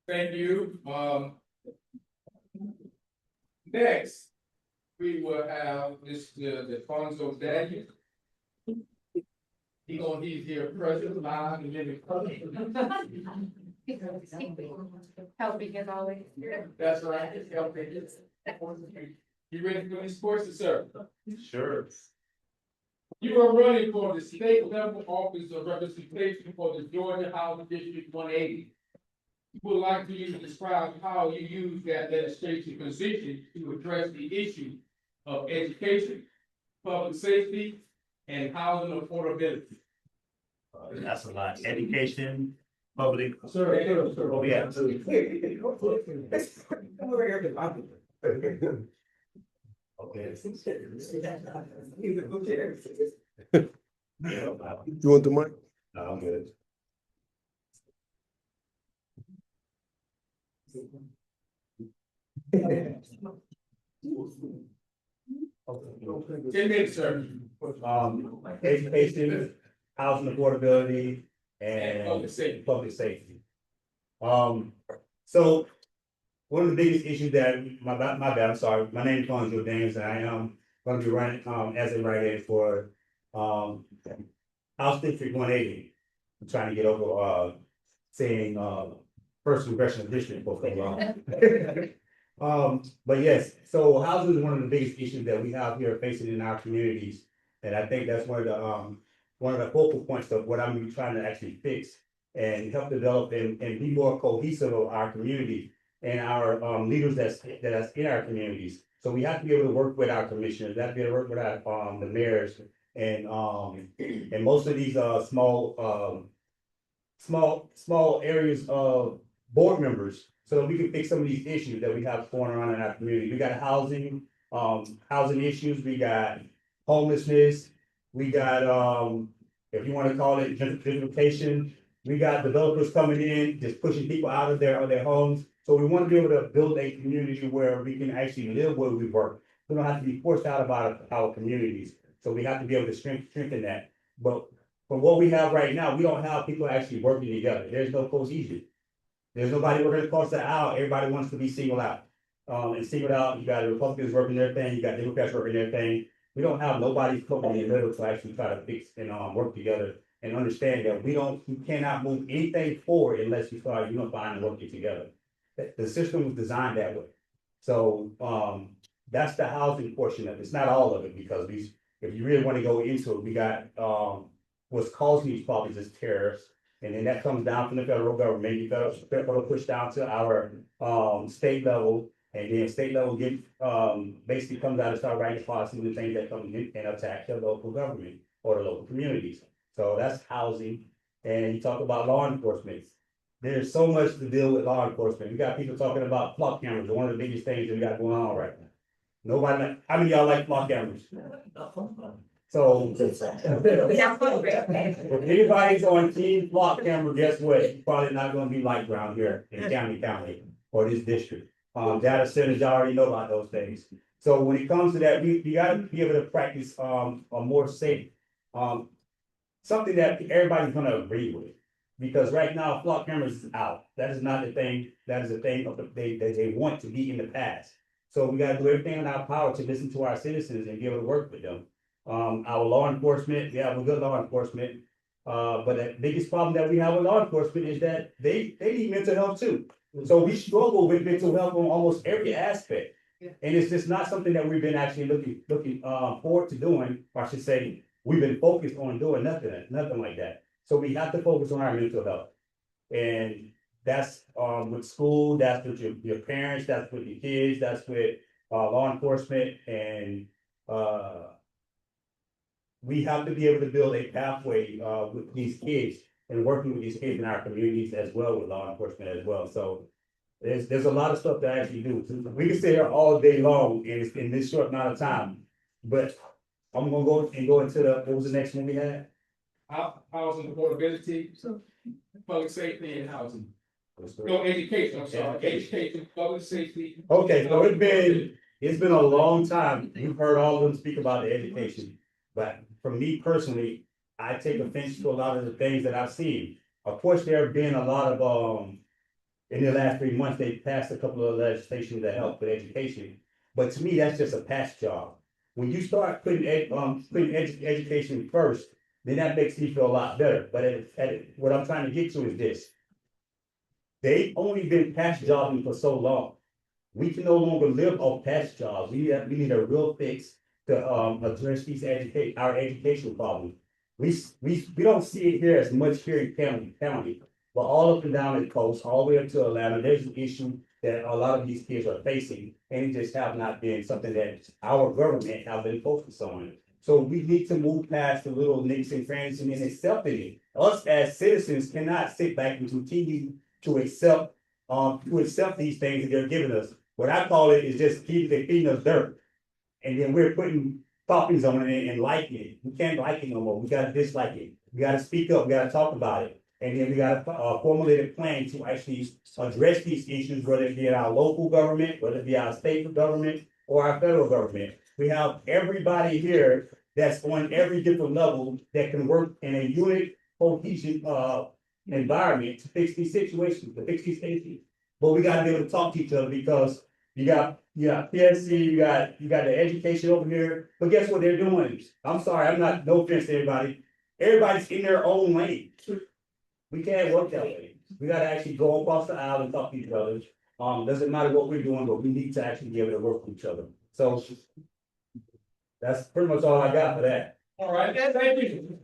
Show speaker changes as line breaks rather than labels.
Thank you. Next, we will have Mr. Defonsio Daniels. He's here present, live and living.
Helping as always.
That's right. It's helping. You ready for these questions, sir?
Sure.
You are running for the state level office of representation for the Georgia House District 180. Would like for you to describe how you use that legislation position to address the issue of education, public safety, and housing affordability.
That's a lot. Education, public.
Sir.
Oh, yeah. Okay.
You want the mic?
No, I'm good.
10 minutes, sir.
Education, housing affordability, and public safety. So one of the biggest issues that my bad, I'm sorry, my name is Defonsio Daniels, and I am going to be running as a write-in for House District 180. I'm trying to get over saying first congressional district for so long. But yes, so housing is one of the biggest issues that we have here facing in our communities, and I think that's one of the focal points of what I'm trying to actually fix and help develop and be more cohesive of our community and our leaders that's in our communities. So we have to be able to work with our commissioners, we have to be able to work with our the mayors and most of these small areas of board members, so that we can fix some of these issues that we have going on in our community. We got housing issues, we got homelessness, we got if you want to call it gentrification, we got developers coming in, just pushing people out of their homes. So we want to be able to build a community where we can actually live where we work. We don't have to be forced out of our communities. So we have to be able to strengthen that. But from what we have right now, we don't have people actually working together. There's no cohesion. There's nobody working across the aisle. Everybody wants to be singled out. And singled out, you got the Republicans working their thing, you got Democrats working their thing. We don't have nobody cooking in the middle to actually try to fix and work together and understand that we cannot move anything forward unless we start unifying and working together. The system was designed that way. So that's the housing portion of it. It's not all of it, because if you really want to go into it, we got what's causing these problems is tariffs. And then that comes down from the federal government. The federal push down to our state level, and then state level basically comes out and start writing policies and things that come in and attack the local government or the local communities. So that's housing. And you talk about law enforcement. There's so much to deal with law enforcement. We got people talking about flock cameras, one of the biggest things that we got going on right now. Nobody, how many of y'all like flock cameras? So if anybody's on team flock camera, guess what? It's probably not gonna be like around here in Camden County or this district. Data centers, y'all already know about those things. So when it comes to that, we gotta be able to practice a more safe, something that everybody's gonna agree with. Because right now, flock cameras is out. That is not the thing, that is the thing that they want to be in the past. So we gotta do everything in our power to listen to our citizens and be able to work with them. Our law enforcement, we have a good law enforcement. But the biggest problem that we have with law enforcement is that they need mental health too. So we struggle with mental health on almost every aspect. And it's just not something that we've been actually looking forward to doing, or I should say, we've been focused on doing nothing like that. So we have to focus on our mental health. And that's with school, that's with your parents, that's with your kids, that's with law enforcement, and we have to be able to build a pathway with these kids and working with these kids in our communities as well, with law enforcement as well. So there's a lot of stuff to actually do. We can stay here all day long in this short amount of time, but I'm gonna go into what was the next one we had?
Housing affordability, public safety, and housing. No, education, I'm sorry, education, public safety.
Okay, so it's been a long time. You've heard all of them speak about the education. But for me personally, I take offense to a lot of the things that I've seen. Of course, there have been a lot of in the last 3 months, they passed a couple of legislation to help with education. But to me, that's just a past job. When you start putting education first, then that makes me feel a lot better. But what I'm trying to get to is this. They've only been past jobbing for so long. We can no longer live off past jobs. We need a real fix to address our educational problems. We don't see it here as much here in Camden County, but all up and down the coast, all the way up to Atlanta, there's an issue that a lot of these kids are facing, and it just have not been something that our government have been focused on. So we need to move past the little nicks and crannies and accepting it. Us as citizens cannot sit back and continue to accept these things that they're giving us. What I call it is just feeding us dirt. And then we're putting toppings on it and liking it. We can't like it no more. We gotta dislike it. We gotta speak up. We gotta talk about it. And then we gotta formulate a plan to actually address these issues, whether it be in our local government, whether it be our state government or our federal government. We have everybody here that's on every different level that can work in a unit cohesion environment to fix these situations, to fix these issues. But we gotta be able to talk to each other because you got PSC, you got the education over here, but guess what they're doing? I'm sorry, I'm not, no offense to everybody. Everybody's in their own lane. We can't work that way. We gotta actually go across the aisle and talk to each other. Doesn't matter what we're doing, but we need to actually be able to work with each other. So that's pretty much all I got for that.
All right, thank you.